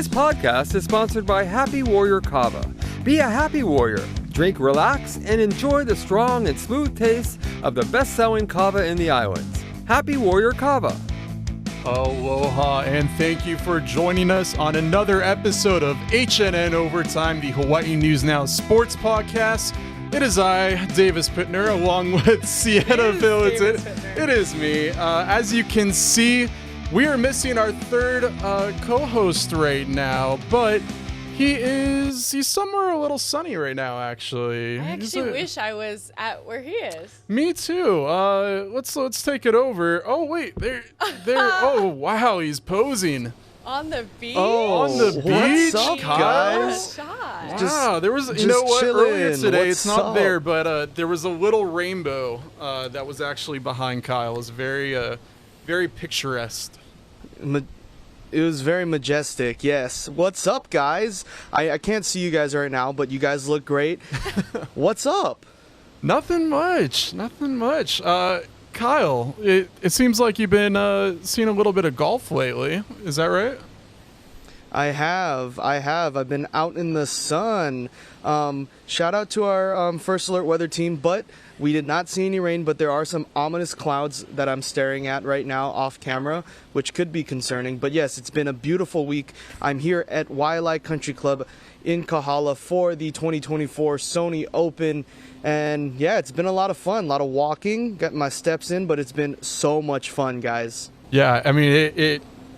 This podcast is sponsored by Happy Warrior Kava. Be a happy warrior. Drink, relax, and enjoy the strong and smooth taste of the best-selling kava in the islands. Happy Warrior Kava. Aloha, and thank you for joining us on another episode of HNN Overtime, the Hawaii News Now sports podcast. It is I, Davis Pitner, along with Cienna Pilotin. It is me. As you can see, we are missing our third co-host right now, but he's somewhere a little sunny right now, actually. I actually wish I was at where he is. Me too. Let's take it over. Oh wait, there. Oh wow, he's posing On the beach? on the beach, What's up, guys? Wow, there was, you know just what, chilling. earlier today, it's What's not up? there, but there was a little rainbow that was actually behind Kyle. It was very picturesque. It was very majestic, yes. What's up, guys? I can't see you guys right now, but you guys look great. What's up? Nothing much. Kyle, it seems like you've been seeing a little bit of golf lately. Is that right? I have. I've been out in the sun. Shout out to our First Alert weather team, but we did not see any rain, but there are some ominous clouds that I'm staring at right now off camera, which could be concerning. But yes, it's been a beautiful week. I'm here at Waialae Country Club in Kahala for the 2024 Sony Open. And yeah, it's been a lot of fun, a lot of walking, got my steps in, but it's been so much fun, guys. Yeah, I mean,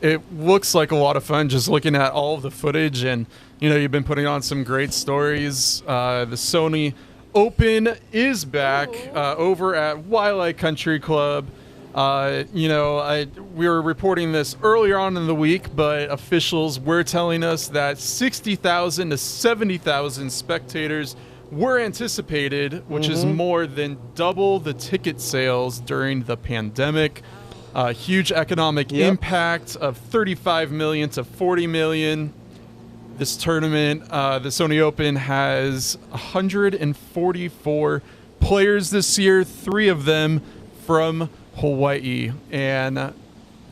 it looks like a lot of fun just looking at all of the footage, and you know, you've been putting on some great stories. The Sony Open is back over at Waialae Country Club. We were reporting this earlier on in the week, but officials were telling us that 60,000 to 70,000 spectators were anticipated, which is more than double the ticket sales during the pandemic. Huge economic impact of 35 million to 40 million. This tournament, the Sony Open, has 144 players this year, 3 of them from Hawaii. And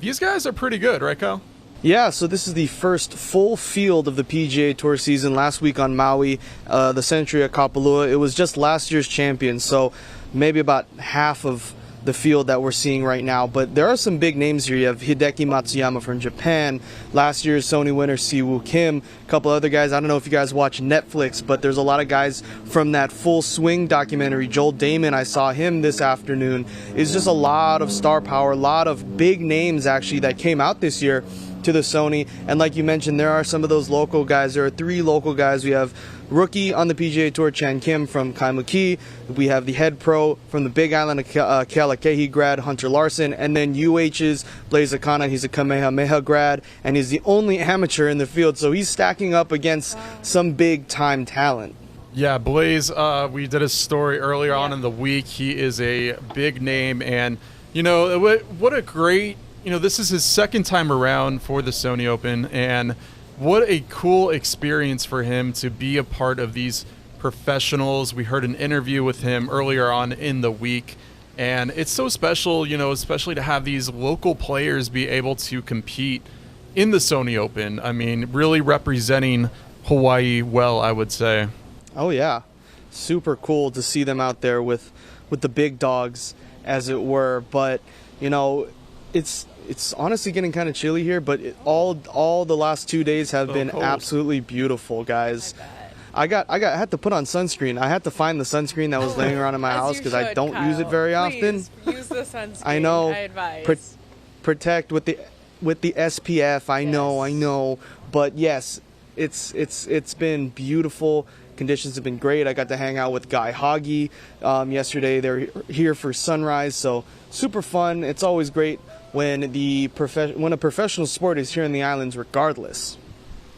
these guys are pretty good, right, Kyle? Yeah, so this is the first full field of the PGA Tour season. Last week on Maui, the Century at Kapalua, it was just last year's champion, so maybe about half of the field that we're seeing right now. But there are some big names here. You have Hideki Matsuyama from Japan, last year's Sony winner Siwoo Kim, a couple other guys. I don't know if you guys watch Netflix, but there's a lot of guys from that Full Swing documentary. Joel Damon, I saw him this afternoon. It's just a lot of star power, a lot of big names actually that came out this year to the Sony. And like you mentioned, there are some of those local guys. There are 3 local guys. We have rookie on the PGA Tour, Chan Kim from Kaimuki. We have the head pro from the Big Island of Kealakehi grad, Hunter Larson. And then UH's Blaze Akana. He's a Kamehameha grad, and he's the only amateur in the field. So he's stacking up against some big-time talent. Yeah, Blaze, we did a story earlier on in the week. He is a big name, and, you know, what a great, you know, this is his second time around for the Sony Open, and what a cool experience for him to be a part of these professionals. We heard an interview with him earlier on in the week, and it's so special, you know, especially to have these local players be able to compete in the Sony Open. I mean, really representing Hawaii well, I would say. Oh yeah, super cool to see them out there with the big dogs, as it were. But you know, it's honestly getting kind of chilly here, but all the last 2 days have been cold. Absolutely beautiful, guys. I had to put on sunscreen. I had to find the sunscreen that was laying around in my house because I don't use it very often. Please use the sunscreen. I know. I advise. Protect with the SPF. I know. But yes, it's been beautiful. Conditions have been great. I got to hang out with Guy Hoggy yesterday. They're here for sunrise, so super fun. It's always great when a professional sport is here in the islands, regardless.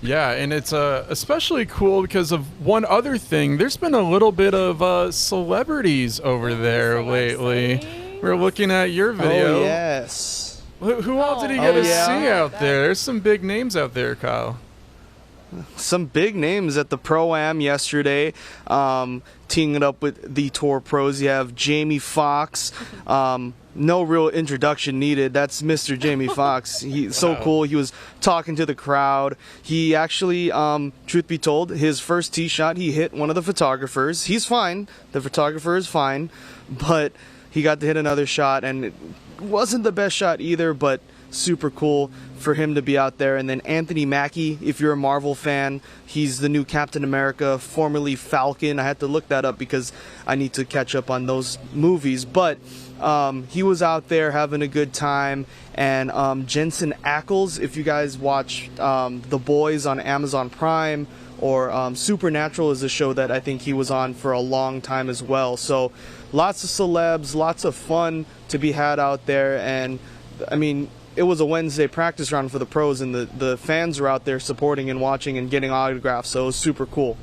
Yeah, and it's especially cool because of one other thing. There's been a little bit of celebrities over there lately. We're looking at your video. Oh, yes. Who all did you get to see out there? There's some big names out there, Kyle. some big names at the Pro-Am yesterday. Teaming it up with the Tour Pros, you have Jamie Foxx. No real introduction needed. That's Mr. Jamie Foxx. He's so cool. He was talking to the crowd. He actually, truth be told, his first tee shot, he hit one of the photographers. He's fine. The photographer is fine. But he got to hit another shot, and it wasn't the best shot either, but super cool for him to be out there. And then Anthony Mackie, if you're a Marvel fan, he's the new Captain America, formerly Falcon. I had to look that up because I need to catch up on those movies. But he was out there having a good time. And Jensen Ackles, if you guys watch The Boys on Amazon Prime, or Supernatural is a show that I think he was on for a long time as well. So lots of celebs, lots of fun to be had out there. And I mean, it was a Wednesday practice round for the pros, and the fans were out there supporting and watching and getting autographs, so it was super cool.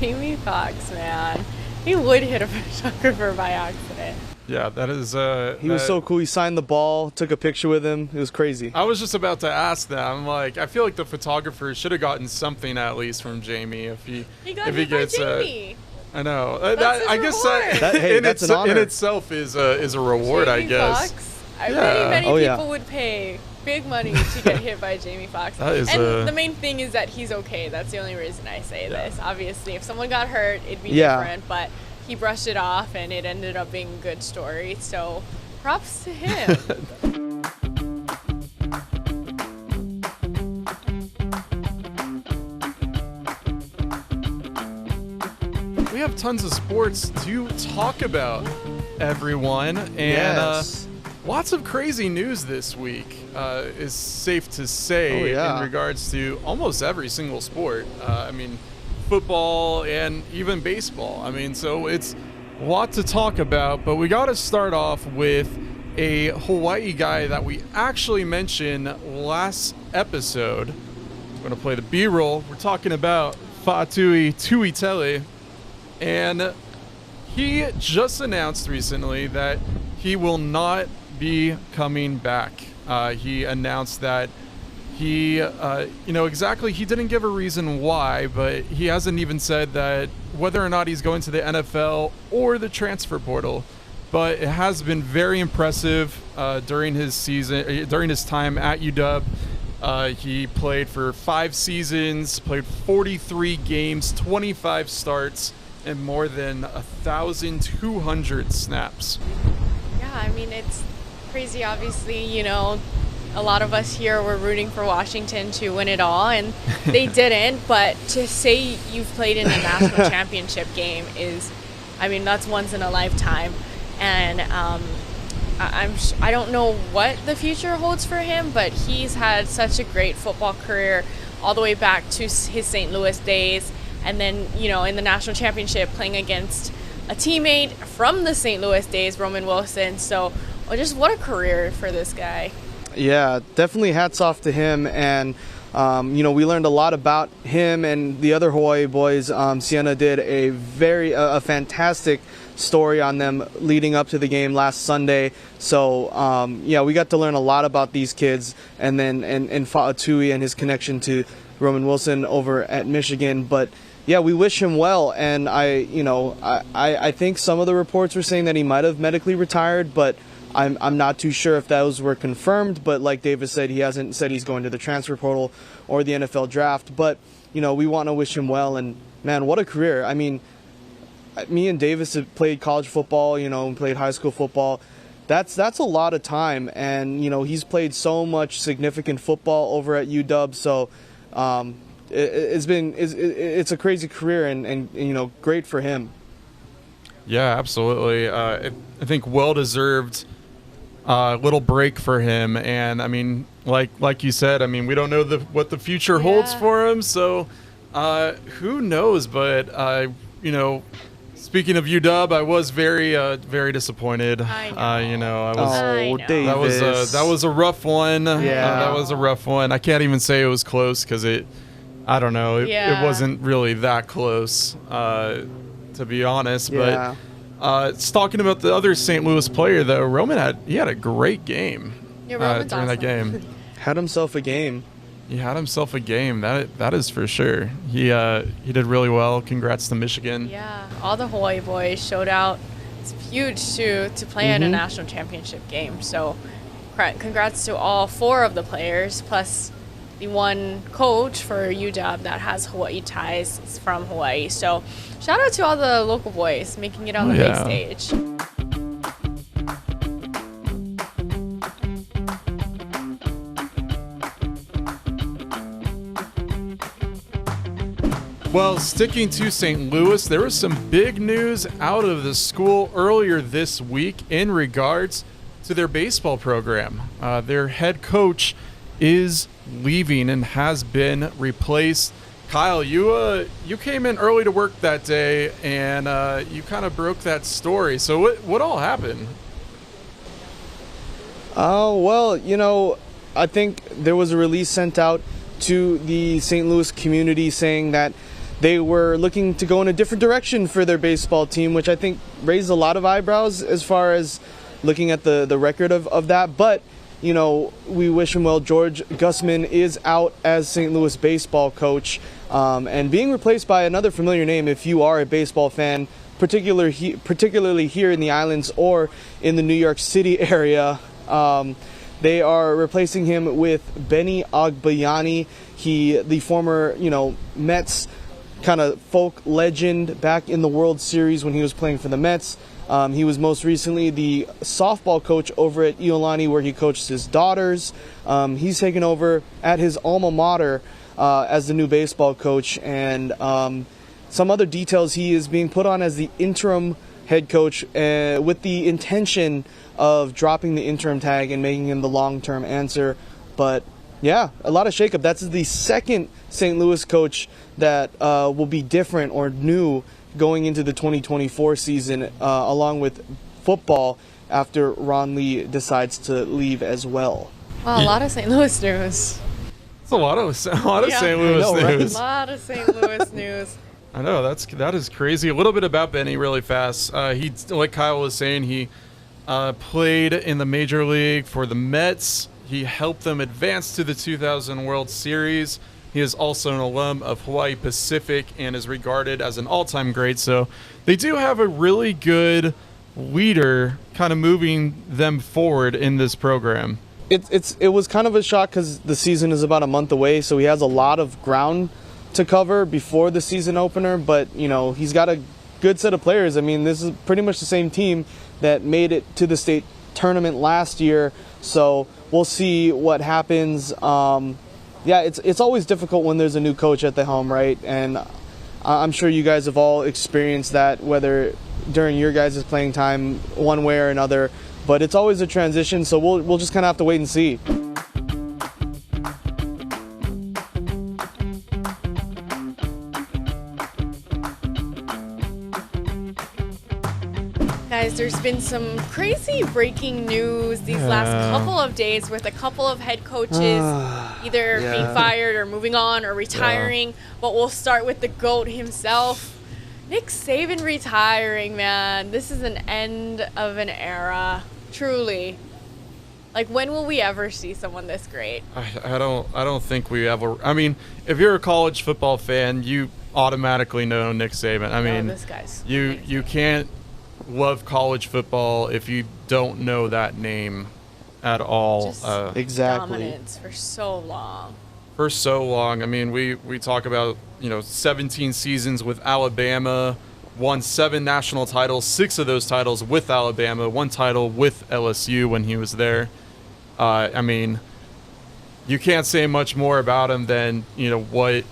Jamie Foxx, man. He would hit a photographer by accident. Yeah, that is... He was so cool. He signed the ball, took a picture with him. It was crazy. I was just about to ask that. I'm like, I feel like the photographer should have gotten something at least from Jamie if he gets Jamie. I know. That's I guess that's an honor. in itself is a reward, Jamie I guess. Foxx? Many people would pay big money to get hit by Jamie Foxx. And the main thing is that he's okay. That's the only reason I say this. Obviously, if someone got hurt, it'd be different. But he brushed it off, and it ended up being a good story. So props to him. We have tons of sports to talk about, everyone. And lots of crazy news this week, is safe to say, in regards to almost every single sport. I mean, football and even baseball. I mean, so it's a lot to talk about, but we got to start off with a Hawaii guy that we actually mentioned last episode. I'm going to play the B-roll. We're talking about Fa'atui Tuitele, and he just announced recently that he will not be coming back. He announced that he, exactly, he didn't give a reason why, but he hasn't even said that whether or not he's going to the NFL or the transfer portal. But it has been very impressive during his time at UW. He played for 5 seasons, played 43 games, 25 starts, and more than 1,200 snaps. Yeah, I mean, it's crazy. Obviously, a lot of us here were rooting for Washington to win it all, and they didn't. But to say you've played in a national championship game is, I mean, that's once in a lifetime. And I don't know what the future holds for him, but he's had such a great football career all the way back to his St. Louis days. And then, in the national championship, playing against a teammate from the St. Louis days, Roman Wilson. So just what a career for this guy. Yeah, definitely hats off to him. And, we learned a lot about him and the other Hawaii boys. Cienna did a fantastic story on them leading up to the game last Sunday. So, we got to learn a lot about these kids, and then and Fa'atui and his connection to Roman Wilson over at Michigan. But yeah, we wish him well, and I think some of the reports were saying that he might have medically retired, but I'm not too sure if those were confirmed. But like Davis said, he hasn't said he's going to the transfer portal or the NFL draft. But we want to wish him well, and man, what a career! I mean, me and Davis have played college football, played high school football. That's a lot of time, and he's played so much significant football over at UW. So it's a crazy career, and great for him. Yeah, absolutely. I think well-deserved little break for him. And I mean, like you said, I mean, we don't know what the future holds for him. So who knows? But speaking of UW, I was very disappointed. I know. Davis. That was a rough one. Yeah. That was a rough one. I can't even say it was close because it wasn't really that close, to be honest. Yeah. But it's talking about the other St. Louis player though. Roman had a great game Yeah, Roman's during that awesome. game. Had himself a game. He had himself a game. That is for sure. He did really well. Congrats to Michigan. Yeah, all the Hawaii boys showed out. It's huge to play in a national championship game. So congrats to all 4 of the players, plus the one coach for UW that has Hawaii ties. It's from Hawaii. So shout out to all the local boys making it on the big stage. Well, sticking to St. Louis, there was some big news out of the school earlier this week in regards to their baseball program. Their head coach is leaving and has been replaced. Kyle, you came in early to work that day, and you kind of broke that story. So what all happened? Well, I think there was a release sent out to the St. Louis community saying that they were looking to go in a different direction for their baseball team, which I think raised a lot of eyebrows as far as looking at the record of that. But, we wish him well. George Gussman is out as St. Louis baseball coach and being replaced by another familiar name if you are a baseball fan, particularly here in the islands or in the New York City area. They are replacing him with Benny Agbayani. The former, Mets kind of folk legend back in the World Series when he was playing for the Mets. He was most recently the softball coach over at Iolani, where he coached his daughters. He's taken over at his alma mater as the new baseball coach. And some other details, he is being put on as the interim head coach with the intention of dropping the interim tag and making him the long-term answer. But yeah, a lot of shakeup. That's the second St. Louis coach that will be different or new going into the 2024 season, along with football, after Ron Lee decides to leave as well. Wow, a lot of St. Louis news. It's a lot of St. Louis news. A lot of St. Louis news. I know, that is crazy. A little bit about Benny really fast. He, like Kyle was saying, he played in the Major League for the Mets. He helped them advance to the 2000 World Series. He is also an alum of Hawaii Pacific and is regarded as an all-time great. So they do have a really good leader kind of moving them forward in this program. It was kind of a shock because the season is about a month away, so he has a lot of ground to cover before the season opener. But, he's got a good set of players. I mean, this is pretty much the same team that made it to the state tournament last year. So we'll see what happens. Yeah, it's always difficult when there's a new coach at the helm, right? And I'm sure you guys have all experienced that, whether during your guys' playing time, one way or another. But it's always a transition, so we'll just kind of have to wait and see. Guys, there's been some crazy breaking news these last couple of days with a couple of head coaches either being fired or moving on or retiring. But we'll start with the GOAT himself. Nick Saban retiring, man. This is an end of an era, truly. Like, when will we ever see someone this great? I don't think we ever. I mean, if you're a college football fan, you automatically know Nick Saban. I mean, this guy's you can't love college football if you don't know that name at all. Just exactly. Dominance for so long. I mean, we talk about 17 seasons with Alabama, won 7 national titles, 6 of those titles with Alabama, 1 title with LSU when he was there. I mean, you can't say much more about him than what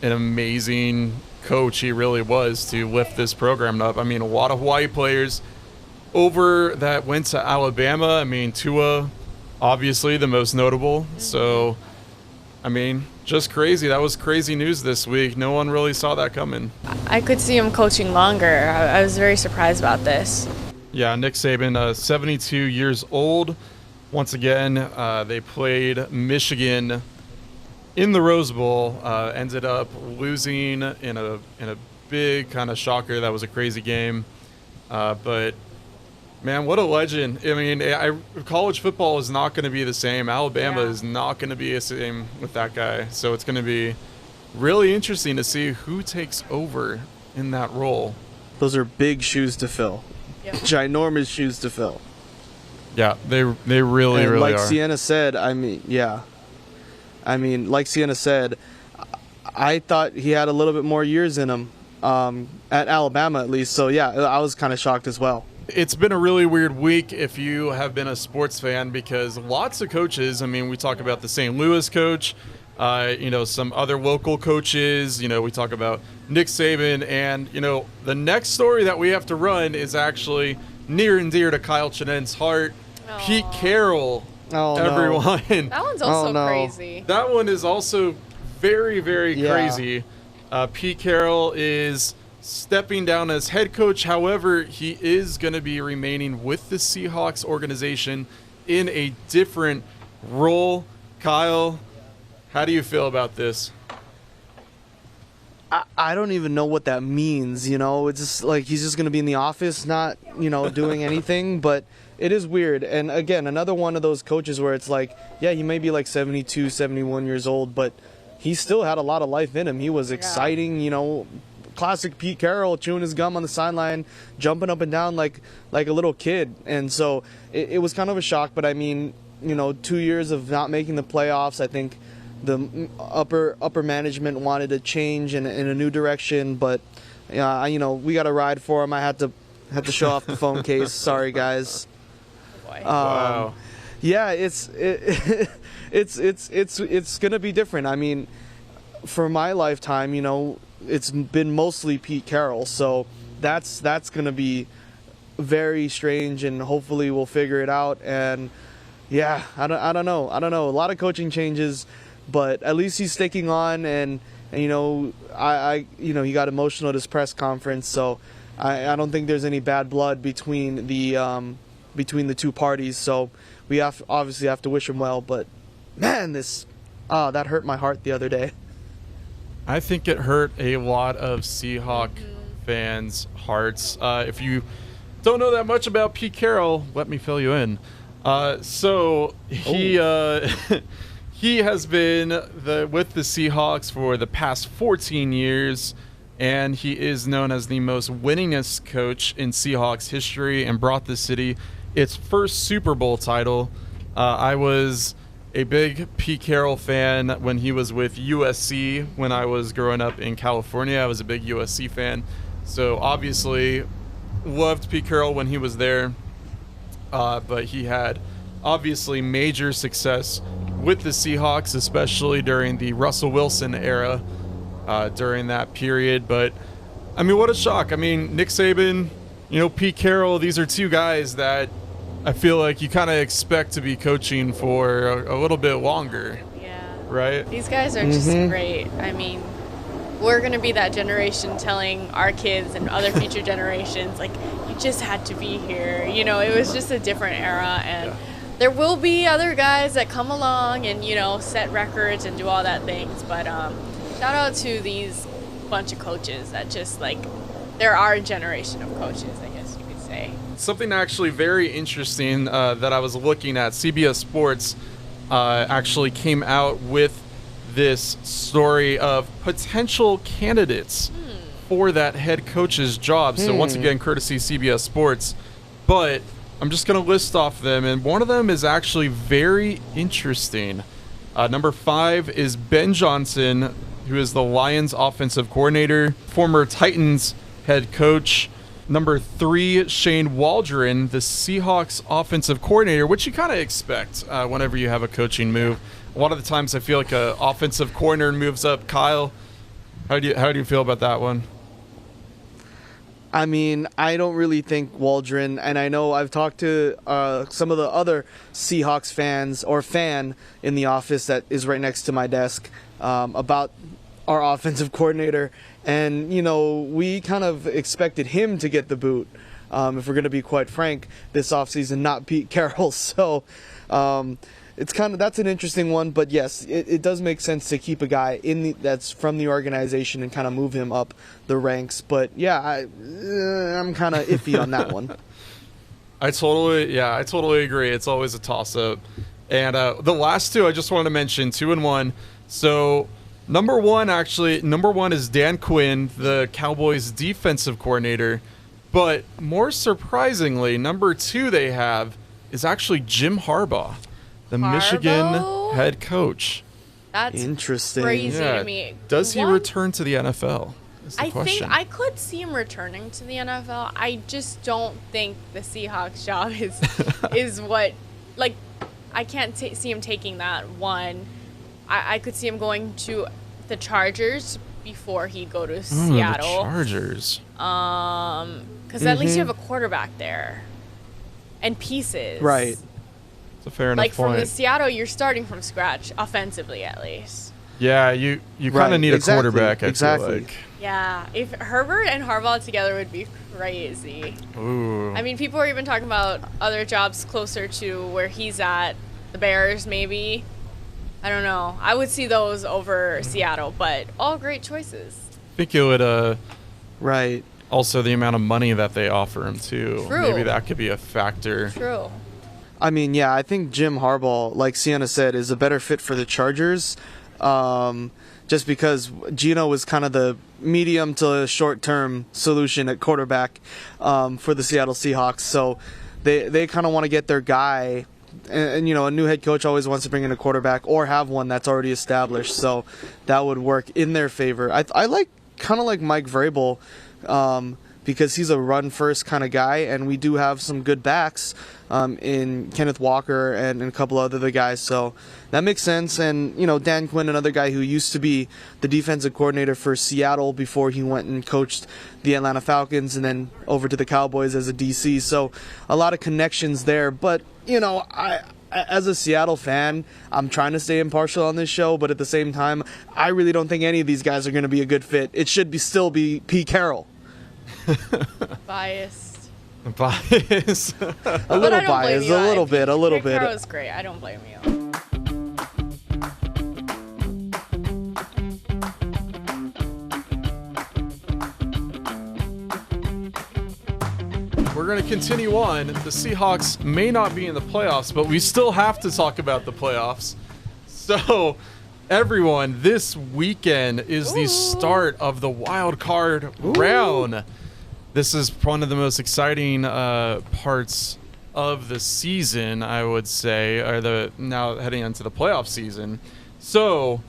an amazing coach he really was to lift this program up. I mean, a lot of Hawaii players over that went to Alabama. I mean, Tua, obviously the most notable. So, I mean, just crazy. That was crazy news this week. No one really saw that coming. I could see him coaching longer. I was very surprised about this. Yeah, Nick Saban, 72 years old. Once again, they played Michigan in the Rose Bowl, ended up losing in a big kind of shocker. That was a crazy game. But Man, what a legend. I mean, college football is not going to be the same. Alabama is not going to be the same with that guy. So it's going to be really interesting to see who takes over in that role. Those are big shoes to fill. Yep. Ginormous shoes to fill. Yeah, they really, and really like are. Cienna said, like Cienna said, I thought he had a little bit more years in him, at Alabama at least. So yeah, I was kind of shocked as well. It's been a really weird week if you have been a sports fan, because lots of coaches, I mean, we talk about the St. Louis coach, some other local coaches, we talk about Nick Saban, and, the next story that we have to run is actually near and dear to Kyle Chinen's heart. Aww. Pete Carroll, everyone. No. That one's also no. crazy. That one is also very, very crazy. Pete Carroll is stepping down as head coach. However, he is going to be remaining with the Seahawks organization in a different role. Kyle, how do you feel about this? I don't even know what that means, It's just like he's just going to be in the office, not, doing anything. But it is weird. And again, another one of those coaches where it's like, yeah, he may be like 72, 71 years old, but he still had a lot of life in him. He was exciting, classic Pete Carroll, chewing his gum on the sideline, jumping up and down like a little kid. And so it was kind of a shock. But I mean, 2 years of not making the playoffs, I think the upper management wanted to change in a new direction. But we got a ride for him. I had to show off the phone case. Sorry, guys. Wow. Yeah, it's gonna be different. I mean, for my lifetime, it's been mostly Pete Carroll, so that's gonna be very strange, and hopefully we'll figure it out. And yeah, I don't know. A lot of coaching changes, but at least he's sticking on, and he got emotional at his press conference, so I don't think there's any bad blood between the two parties. So we obviously have to wish him well. But man, that hurt my heart the other day. I think it hurt a lot of Seahawk fans' hearts. If you don't know that much about Pete Carroll, let me fill you in. So he he has been with the Seahawks for the past 14 years, and he is known as the most winningest coach in Seahawks history, and brought the city its first Super Bowl title. I was a big Pete Carroll fan when he was with USC. When I was growing up in California, I was a big USC fan. So obviously loved Pete Carroll when he was there. But he had obviously major success with the Seahawks, especially during the Russell Wilson era, during that period. But I mean, what a shock. I mean, Nick Saban, Pete Carroll, these are two guys that I feel like you kind of expect to be coaching for a little bit longer. Yeah. Right? These guys are just great. I mean, we're going to be that generation telling our kids and other future generations, like, you just had to be here. It was just a different era. And there will be other guys that come along and, set records and do all that things. But shout out to these bunch of coaches that just, like, they're our generation of coaches, I guess you could say. Something actually very interesting that I was looking at, CBS Sports actually came out with this story of potential candidates for that head coach's job. So once again, courtesy CBS Sports. But I'm just going to list off them, and one of them is actually very interesting. Number 5 is Ben Johnson, who is the Lions offensive coordinator, former Titans head coach. Number 3, Shane Waldron, the Seahawks offensive coordinator, which you kind of expect whenever you have a coaching move. A lot of the times I feel like an offensive coordinator moves up. Kyle, how do you feel about that one? I mean, I don't really think Waldron, and I know I've talked to some of the other Seahawks fans, or fan in the office that is right next to my desk, about our offensive coordinator. And, we kind of expected him to get the boot, if we're going to be quite frank, this offseason, not Pete Carroll. So that's an interesting one. But yes, it does make sense to keep a guy that's from the organization and kind of move him up the ranks. But yeah, I'm kind of iffy on that one. I totally agree. It's always a toss-up. And the last two I just wanted to mention, 2 and 1. So number one is Dan Quinn, the Cowboys defensive coordinator. But more surprisingly, number 2 they have is actually Jim Harbaugh, the Michigan head coach. That's interesting. Crazy to me. Does he return to the NFL? I think I could see him returning to the NFL. I just don't think the Seahawks job is what, like, I can't see him taking that one. I could see him going to the Chargers before he'd go to Seattle. The Chargers. Because at least you have a quarterback there and pieces. Right. It's a fair enough point. From the Seattle, you're starting from scratch, offensively at least. Yeah, you kind of need a quarterback, I feel like. Yeah, if Herbert and Harbaugh together would be crazy. Ooh. I mean, people are even talking about other jobs closer to where he's at, the Bears maybe. I don't know. I would see those over Seattle, but all great choices. I think it would, right. Also, the amount of money that they offer him, too. True. Maybe that could be a factor. True. I mean, yeah, I think Jim Harbaugh, like Cienna said, is a better fit for the Chargers. Just because Geno was kind of the medium to short-term solution at quarterback for the Seattle Seahawks. So they kind of want to get their guy. And, you know, a new head coach always wants to bring in a quarterback or have one that's already established. So that would work in their favor. I like kind of like Mike Vrabel because he's a run-first kind of guy, and we do have some good backs in Kenneth Walker and a couple other guys. So that makes sense. And, you know, Dan Quinn, another guy who used to be the defensive coordinator for Seattle before he went and coached the Atlanta Falcons and then over to the Cowboys as a DC. So a lot of connections there. But, you know, I as a Seattle fan, I'm trying to stay impartial on this show, but at the same time, I really don't think any of these guys are going to be a good fit. It should still be Pete Carroll. Biased. Biased. A little biased. A little bit. Carroll's great. I don't blame you. We're going to continue on. The Seahawks may not be in the playoffs, but we still have to talk about the playoffs. So, everyone, this weekend is the start of the wild card round. This is one of the most exciting parts of the season, I would say, or now heading into the playoff season. So,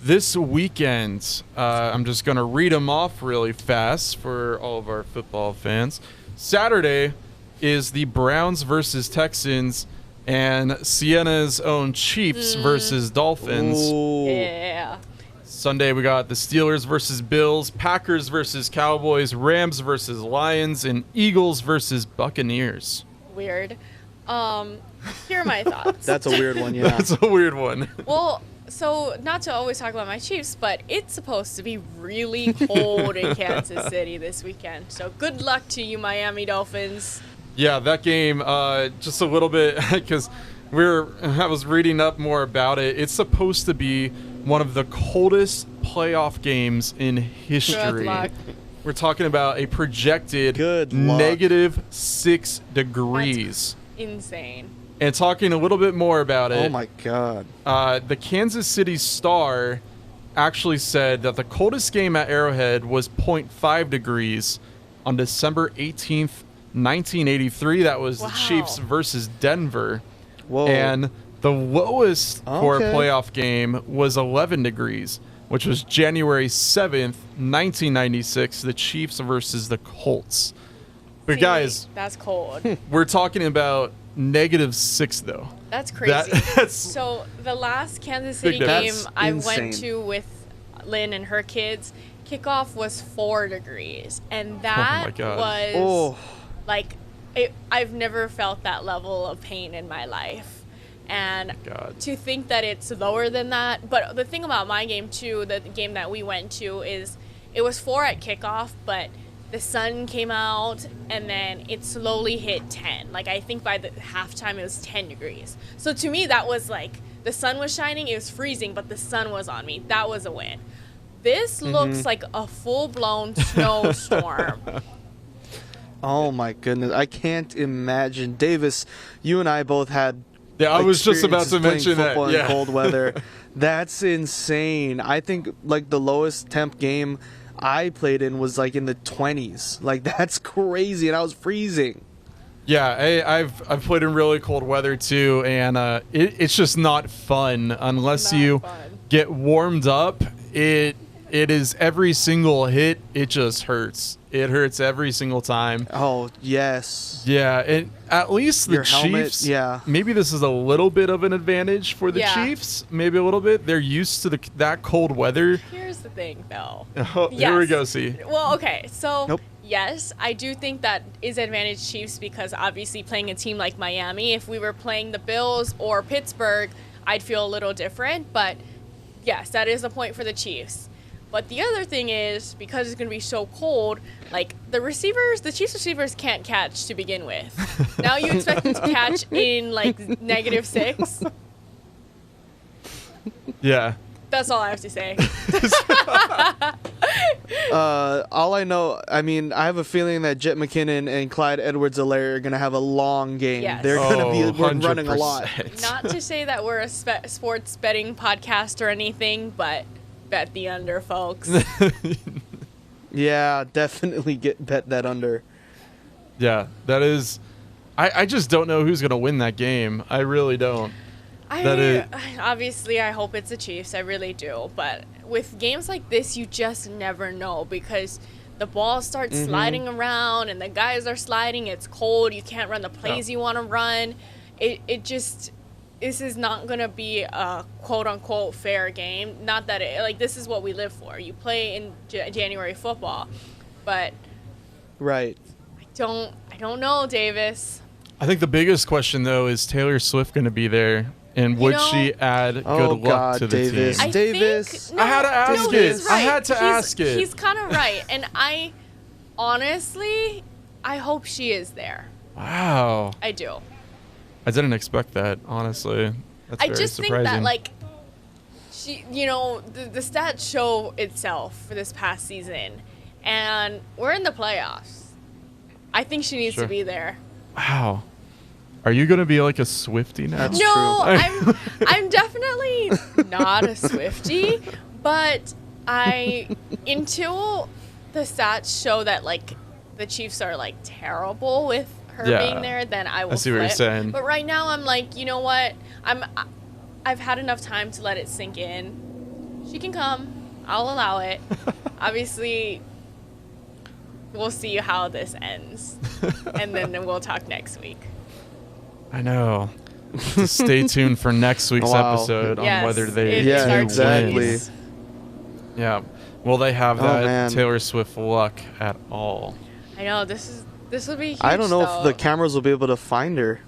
this weekend, I'm just going to read them off really fast for all of our football fans. Saturday is the Browns versus Texans and Cienna's own Chiefs versus Dolphins. Yeah. Sunday we got the Steelers versus Bills, Packers versus Cowboys, Rams versus Lions, and Eagles versus Buccaneers. Weird. Here are my thoughts. That's a weird one, yeah. That's a weird one. Well, so not to always talk about my Chiefs, but it's supposed to be really cold in Kansas City this weekend. So good luck to you, Miami Dolphins. Yeah, that game, just a little bit, because I was reading up more about it. It's supposed to be one of the coldest playoff games in history. Good luck. We're talking about a projected -6 degrees. That's insane. And talking a little bit more about it. Oh my God. The Kansas City Star actually said that the coldest game at Arrowhead was 0.5 degrees on December 18th, 1983. That was the Chiefs versus Denver. Whoa. And the lowest for a playoff game was 11 degrees, which was January 7th, 1996, the Chiefs versus the Colts. But guys, that's cold. We're talking about -6 though. That's crazy. That's so the last Kansas City game I went to with Lynn and her kids, kickoff was 4 degrees, and that was like I've never felt that level of pain in my life. And to think that it's lower than that. But the thing about my game too, the game that we went to, is it was 4 at kickoff, but the sun came out and then it slowly hit 10. Like I think by the halftime it was 10 degrees. So to me that was like the sun was shining, it was freezing, but the sun was on me. That was a win. This looks like a full-blown snowstorm. Oh my goodness, I can't imagine. Davis, you and I both had. Yeah, I was just about to mention that. Football Yeah. in cold weather. That's insane. I think like the lowest temp game I played in was like in the 20s. Like that's crazy, and I was freezing. Yeah, I've played in really cold weather too, and it's just not fun unless Not you fun. get warmed up. It is every single hit. It just hurts. It hurts every single time. Oh yes. Yeah, and at least the Your helmet, Chiefs. yeah. Maybe this is a little bit of an advantage for the Yeah. Chiefs. Maybe a little bit. They're used to that cold weather. Here's the thing, though. Oh, Here we Yes. go. See. Well, okay, so Nope. yes, I do think that is advantage Chiefs because obviously playing a team like Miami, if we were playing the Bills or Pittsburgh, I'd feel a little different. But yes, that is a point for the Chiefs. But the other thing is because it's going to be so cold, like the Chiefs receivers can't catch to begin with. Now you expect them to catch in like -6. Yeah. That's all I have to say. All I know, I mean, I have a feeling that Jet McKinnon and Clyde Edwards-Helaire are gonna have a long game. Yes. They're gonna be 100%. running a lot. Not to say that we're a sports betting podcast or anything, but bet the under, folks. Yeah, definitely bet that under. Yeah, that is. I just don't know who's gonna win that game. I really don't. Obviously, I hope it's the Chiefs. I really do. But with games like this, you just never know because the ball starts sliding around and the guys are sliding. It's cold. You can't run the plays you want to run. This is not going to be a quote-unquote fair game. Not that this is what we live for. You play in January football. But Right. I don't know, Davis. I think the biggest question though is Taylor Swift going to be there, and would she add good Oh, luck God, to the Davis. team? Davis. I had to ask it. he's I right. had to ask it. He's kind of right, and I honestly, I hope she is there. Wow, I do. I didn't expect that. Honestly, that's I very just surprising. think that she, the stats show itself for this past season, and we're in the playoffs. I think she needs Sure. to be there. Wow, are you going to be like a Swiftie now? That's No, true. I'm definitely not a Swiftie, but until the stats show that the Chiefs are terrible with her Yeah. being there, then I will. I see what you're flip. saying. But right now I'm like, you know what? I've had enough time to let it sink in. She can come. I'll allow it. Obviously, we'll see how this ends, and then we'll talk next week. I know. So stay tuned for next week's Wow. episode on Yes, whether they it's Yeah, our exactly. tease. Yeah. Will they have Oh, that man. Taylor Swift luck at all? I know this will be huge. I don't know though. if the cameras will be able to find her.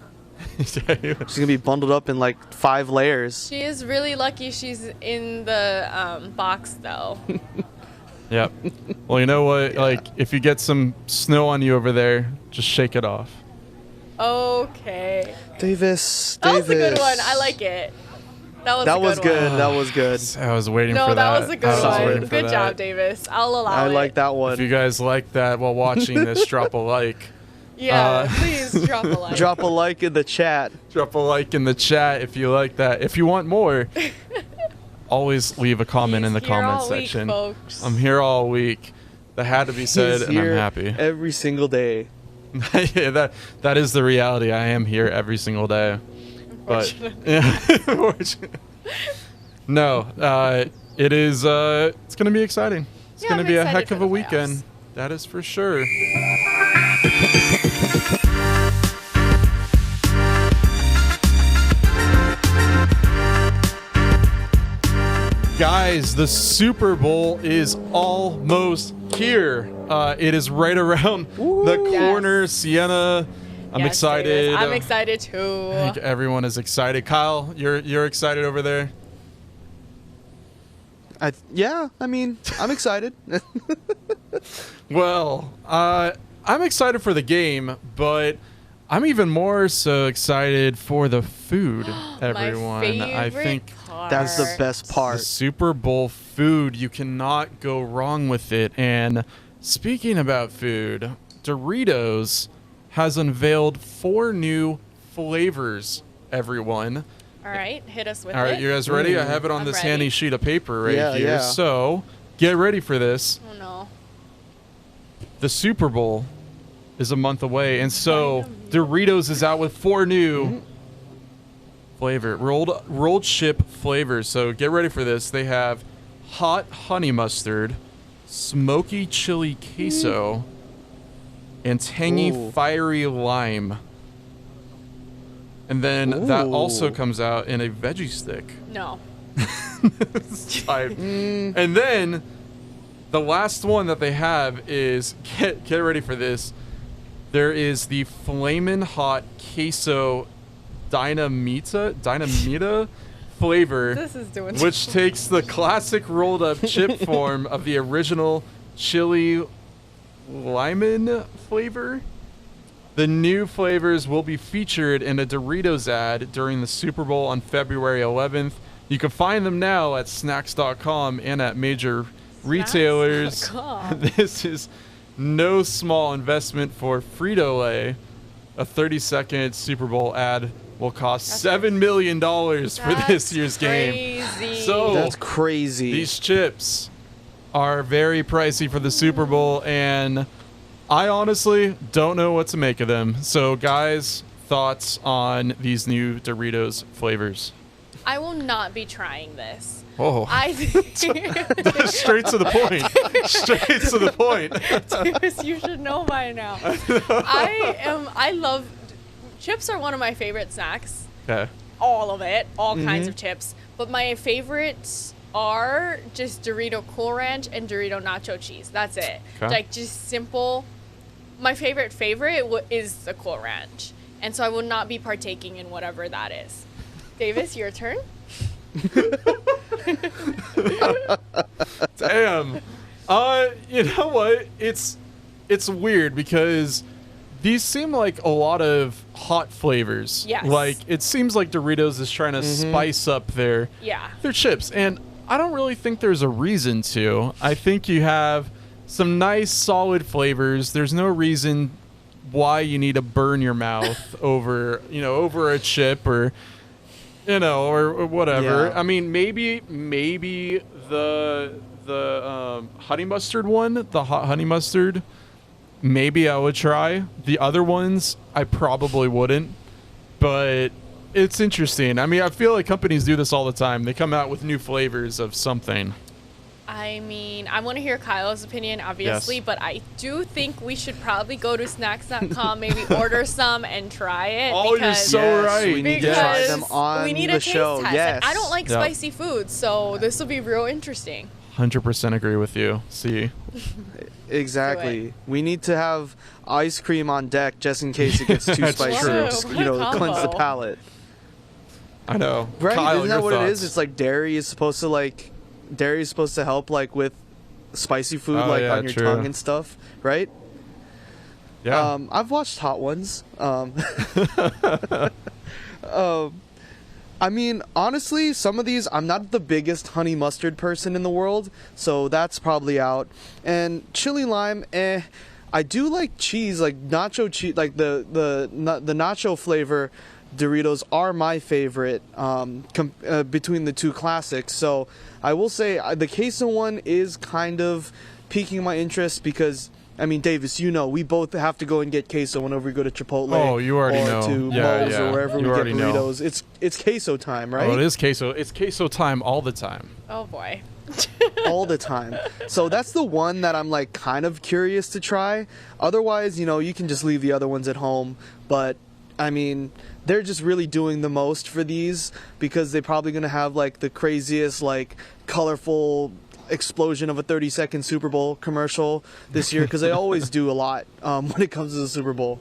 She's gonna be bundled up in 5 layers. She is really lucky she's in the box though. Yep. Well, you know what? If you get some snow on you over there, just shake it off. Okay. Davis. That was a good one. I like it. That was a good one. That was good. I was waiting No, for that. that was a I good was one. waiting for Good that. job, Davis. I'll allow I it. like that If you one. guys like that while watching this, drop a like. Yeah, please drop a like. Drop a like in the chat. Drop a like in the chat if you like that. If you want more, always leave a comment in the He's here comment all week, section. folks. I'm here all week. That had to be said, He's and I'm here happy. every single day. Yeah, that is the reality. I am here every single day. But Unfortunately. no, it is. It's gonna be exciting. It's Yeah, gonna I'm be a excited heck for of the a weekend. playoffs. That is for sure. Guys, the Super Bowl is almost here. It is right around the corner. Cienna, I'm Yes, excited. Davis. I'm excited too. I think everyone is excited. Kyle, you're excited over there? I mean, I'm excited. Well, I'm excited for the game, but I'm even more so excited for the food, everyone. I think That's the best the part. Super Bowl food, you cannot go wrong with it. And speaking about food, Doritos has unveiled 4 new flavors, everyone. All right, hit us with it. All right, you guys ready? I have it on I'm this ready. handy sheet of paper right here. Yeah. So get ready for this. Oh, no. The Super Bowl is a month away, and so Doritos is out with 4 new flavor rolled chip flavors. So get ready for this. They have hot honey mustard, smoky chili queso, and tangy fiery lime. And then that also comes out in a veggie stick. No. And then the last one that they have is, get ready for this. There is the Flamin' Hot Queso Dynamita flavor, This is doing which takes the classic rolled up chip form of the original chili lemon flavor. The new flavors will be featured in a Doritos ad during the Super Bowl on February 11th. You can find them now at snacks.com and at major retailers. Snacks.com. This is no small investment for Frito-Lay. A 30-second Super Bowl ad will cost $7 million for this year's game. Crazy. So That's crazy. these chips are very pricey for the Super Bowl, and I honestly don't know what to make of them. So, guys, thoughts on these new Doritos flavors? I will not be trying this. Oh, I straight to the point. Straight to the point. You should know by now. I love chips are one of my favorite snacks. Okay. All of it, all kinds of chips. But my favorites are just Dorito Cool Ranch and Dorito Nacho Cheese. That's it. Okay. Like just simple. My favorite is the Cool Ranch, and so I will not be partaking in whatever that is. Davis, your turn. Damn. You know what? It's weird because these seem like a lot of hot flavors. Yes. Like it seems like Doritos is trying to spice up their chips, and I don't really think there's a reason to. I think you have some nice solid flavors. There's no reason why you need to burn your mouth over a chip or or whatever. Yeah. I mean, maybe the honey mustard one, the hot honey mustard, maybe I would try. The other ones, I probably wouldn't. But it's interesting. I mean, I feel like companies do this all the time. They come out with new flavors of something. I mean, I want to hear Kyle's opinion, obviously, Yes. but I do think we should probably go to snacks.com, maybe order some and try it. Oh, you're because so Yes, right. we need to try because them on we need the a taste show. test. Yes. And I don't like Yeah. spicy food, so this will be real interesting. 100% agree with you. See? Exactly. We need to have ice cream on deck just in case it gets too That's spicy. true. Just, What a cleanse the combo. palate. I know. Right? Kyle, Isn't that your what it is? thoughts? It's like dairy is supposed to help like with spicy food, Oh, like yeah, on your true. tongue and stuff, right? Yeah. I've watched Hot Ones. I mean, honestly, some of these, I'm not the biggest honey mustard person in the world, so that's probably out. And chili lime, I do like cheese, like nacho cheese, like the nacho flavor Doritos are my favorite between the two classics. So I will say the queso one is kind of piquing my interest because, I mean, Davis, we both have to go and get queso whenever we go to Chipotle. Oh, you already or know. to Yeah, Moe's yeah. or wherever You we get already know. burritos. It's queso time, right? Oh, it is queso. It's queso time all the time. Oh, boy. All the time. So that's the one that I'm like kind of curious to try. Otherwise, you can just leave the other ones at home. But I mean, they're just really doing the most for these because they're probably gonna have like the craziest, like colorful explosion of a 30-second Super Bowl commercial this year because they always do a lot when it comes to the Super Bowl.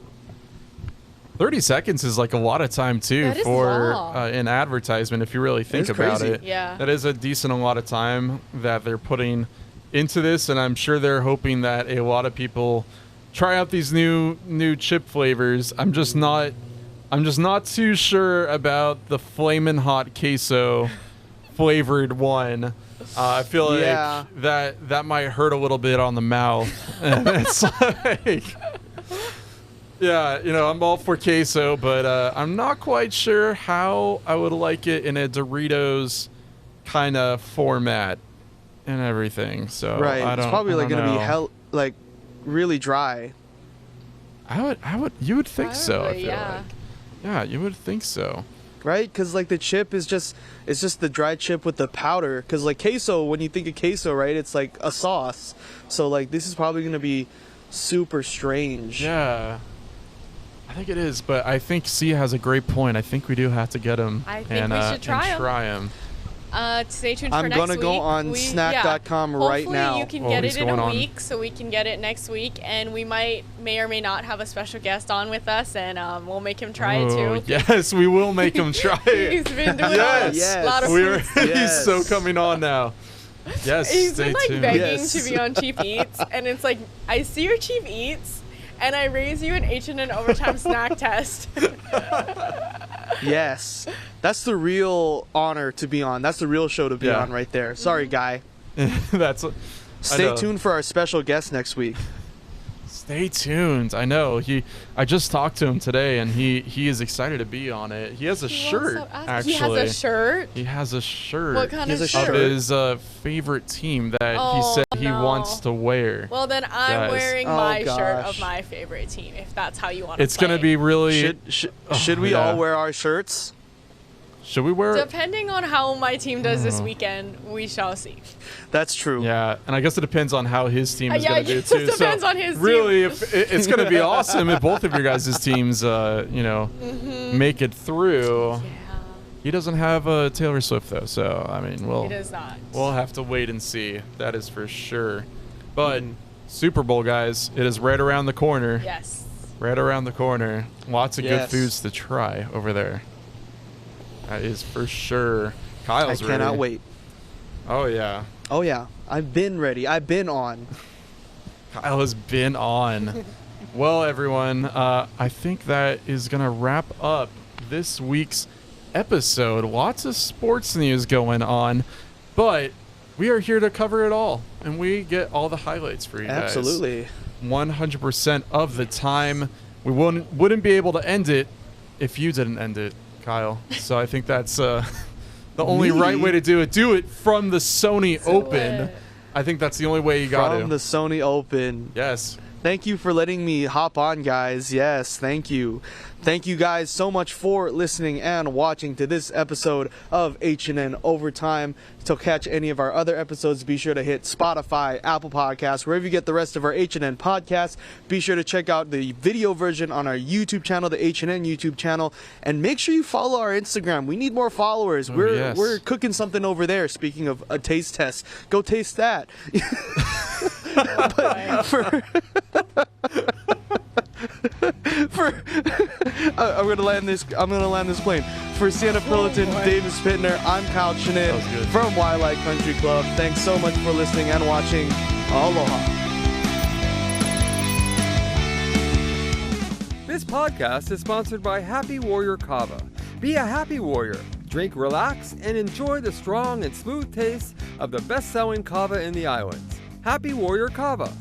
30 seconds is like a lot of time too That is for long. an advertisement if you really think is about crazy. it. Yeah. That is a decent lot of time that they're putting into this, and I'm sure they're hoping that a lot of people try out these new chip flavors. I'm just not too sure about the Flamin' Hot Queso flavored one. I feel like Yeah. that might hurt a little bit on the mouth. And it's like Yeah, I'm all for queso, but I'm not quite sure how I would like it in a Doritos kind of format and everything. So Right. I don't, It's probably I like don't gonna know. be like really dry. You would think so. I Probably, feel yeah. like. Yeah, you would think so. Right? Because like the chip is just the dry chip with the powder. Because like queso, when you think of queso, right, it's like a sauce. So like this is probably gonna be super strange. Yeah. I think it is, but I think Sia has a great point. I think we do have to get him I think we should try 'em. Stay tuned for I'm next gonna week. go on snack.com right now. Hopefully you can Oh, get he's it in a going on. week, so we can get it next week, and we may or may not have a special guest on with us, and we'll make him try it Oh, too. yes, we will make him try He's it. been doing Yes. a lot of We're, food. Yes. He's so coming on now. Yes, He's stay been like tuned. begging Yes. to be on Cheap Eats, and it's like, I see your Cheap Eats, and I raise you an HNN Overtime snack test. Yes. That's the real honor to be on. That's the real show to be Yeah. on right there. Sorry, guy. That's. I Stay know. tuned for our special guest next week. Stay tuned. I know I just talked to him today, and he is excited to be on it. He has a shirt. Actually, He has a shirt? He has a shirt. What kind He of has a shirt? Of his favorite team that he Oh, said he no. wants to wear. Well, then I'm Guys. wearing Oh, my shirt gosh. of my favorite team, if that's how you want to It's gonna be really. Should we yeah. all wear our shirts? Should we wear? Depending on how my team does this Oh. weekend, we shall see. That's true. Yeah, and I guess it depends on how his team is Yeah, going to I do guess too. it depends on his team. Really, if it's going to be awesome if both of your guys' teams, make it through. Yeah, He doesn't have Taylor Swift though, so I mean, he does not. we'll have to wait and see. That is for sure. But Super Bowl, guys, it is right around the corner. Yes. Right around the corner. Lots of good Yes. foods to try over there. That is for sure. Kyle's I cannot ready. wait. Oh yeah. Oh yeah, I've been ready. I've been on. Kyle has been on. Well, everyone, I think that is going to wrap up this week's episode. Lots of sports news going on, but we are here to cover it all, and we get all the highlights for you guys. Absolutely. 100% of the time. We wouldn't be able to end it if you didn't end it, Kyle. So I think that's the only Me? right way to do it. Do it from the Sony Open. it. I think that's the only way you got to. From the Sony Open. Yes. Thank you for letting me hop on, guys. Yes, thank you. Thank you guys so much for listening and watching to this episode of HNN Overtime. To catch any of our other episodes, be sure to hit Spotify, Apple Podcasts, wherever you get the rest of our HNN podcasts. Be sure to check out the video version on our YouTube channel, the HNN YouTube channel, and make sure you follow our Instagram. We need more followers. yes. We're cooking something over there. Speaking of a taste test, go taste that. I'm gonna land this plane. For Cienna, Pilotin, Davis Pitner, I'm Kyle That Chinen was good. from Waialae Country Club. Thanks so much for listening and watching. Aloha. This podcast is sponsored by Happy Warrior Kava. Be a happy warrior. Drink, relax, and enjoy the strong and smooth taste of the best-selling kava in the islands. Happy Warrior Kava.